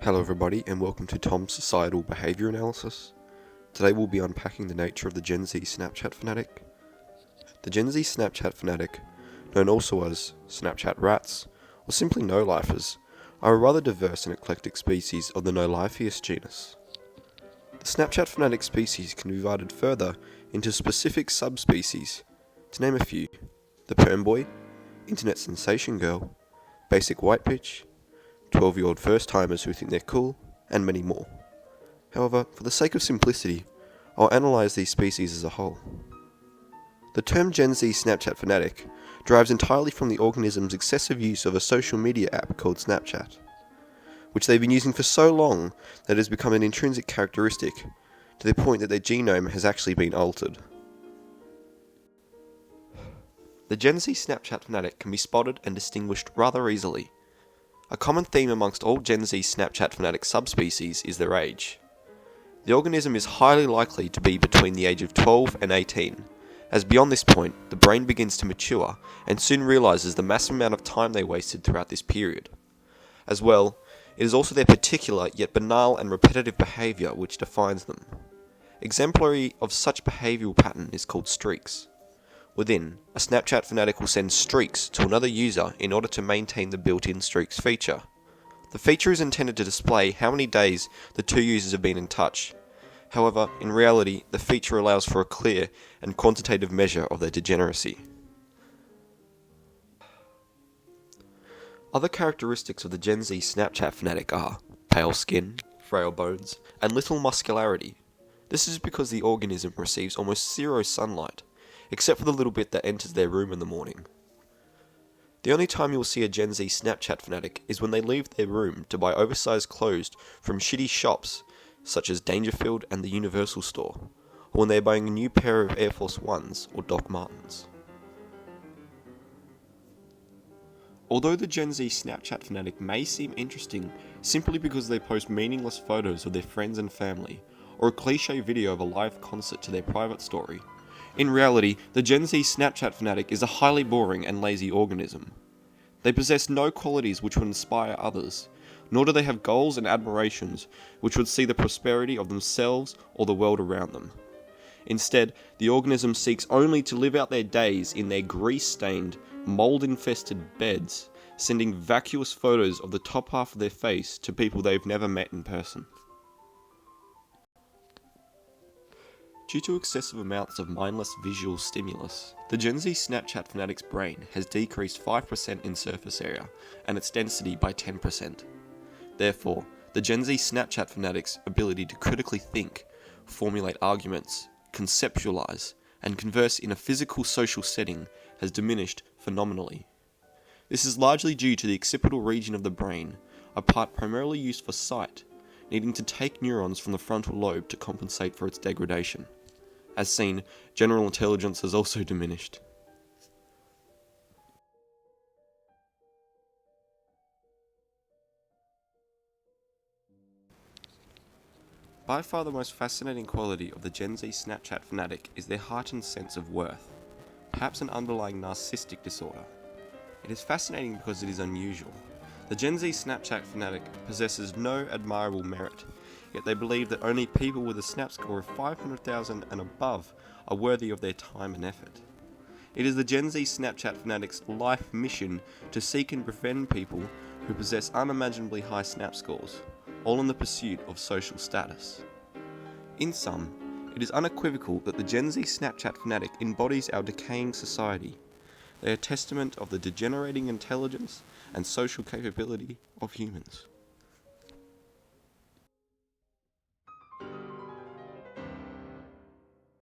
Hello everybody and welcome to Tom's Societal Behaviour Analysis. Today we'll be unpacking the nature of the Gen Z Snapchat fanatic. The Gen Z Snapchat fanatic, known also as Snapchat rats, or simply no-lifers, are a rather diverse and eclectic species of the no-lifeus genus. The Snapchat fanatic species can be divided further into specific subspecies, to name a few: the perm boy, internet sensation girl, basic white bitch, 12-year-old first-timers who think they're cool, and many more. However, for the sake of simplicity, I'll analyse these species as a whole. The term Gen Z Snapchat fanatic derives entirely from the organism's excessive use of a social media app called Snapchat, which they've been using for so long that it has become an intrinsic characteristic, to the point that their genome has actually been altered. The Gen Z Snapchat fanatic can be spotted and distinguished rather easily. A common theme amongst all Gen Z Snapchat fanatic subspecies is their age. The organism is highly likely to be between the age of 12 and 18, as beyond this point, the brain begins to mature and soon realises the massive amount of time they wasted throughout this period. As well, it is also their particular yet banal and repetitive behaviour which defines them. Exemplary of such behavioural pattern is called streaks. Within, a Snapchat fanatic will send streaks to another user in order to maintain the built-in streaks feature. The feature is intended to display how many days the two users have been in touch. However, in reality, the feature allows for a clear and quantitative measure of their degeneracy. Other characteristics of the Gen Z Snapchat fanatic are pale skin, frail bones, and little muscularity. This is because the organism receives almost zero sunlight, except for the little bit that enters their room in the morning. The only time you'll see a Gen Z Snapchat fanatic is when they leave their room to buy oversized clothes from shitty shops such as Dangerfield and the Universal Store, or when they're buying a new pair of Air Force Ones or Doc Martens. Although the Gen Z Snapchat fanatic may seem interesting simply because they post meaningless photos of their friends and family, or a cliche video of a live concert to their private story, in reality, the Gen Z Snapchat fanatic is a highly boring and lazy organism. They possess no qualities which would inspire others, nor do they have goals and admirations which would see the prosperity of themselves or the world around them. Instead, the organism seeks only to live out their days in their grease-stained, mold-infested beds, sending vacuous photos of the top half of their face to people they've never met in person. Due to excessive amounts of mindless visual stimulus, the Gen Z Snapchat fanatic's brain has decreased 5% in surface area and its density by 10%. Therefore, the Gen Z Snapchat fanatic's ability to critically think, formulate arguments, conceptualize, and converse in a physical social setting has diminished phenomenally. This is largely due to the occipital region of the brain, a part primarily used for sight, needing to take neurons from the frontal lobe to compensate for its degradation. As seen, general intelligence has also diminished. By far the most fascinating quality of the Gen Z Snapchat fanatic is their heightened sense of worth, perhaps an underlying narcissistic disorder. It is fascinating because it is unusual. The Gen Z Snapchat fanatic possesses no admirable merit, yet they believe that only people with a snap score of 500,000 and above are worthy of their time and effort. It is the Gen Z Snapchat fanatic's life mission to seek and befriend people who possess unimaginably high snap scores, all in the pursuit of social status. In sum, it is unequivocal that the Gen Z Snapchat fanatic embodies our decaying society. They are a testament of the degenerating intelligence and social capability of humans.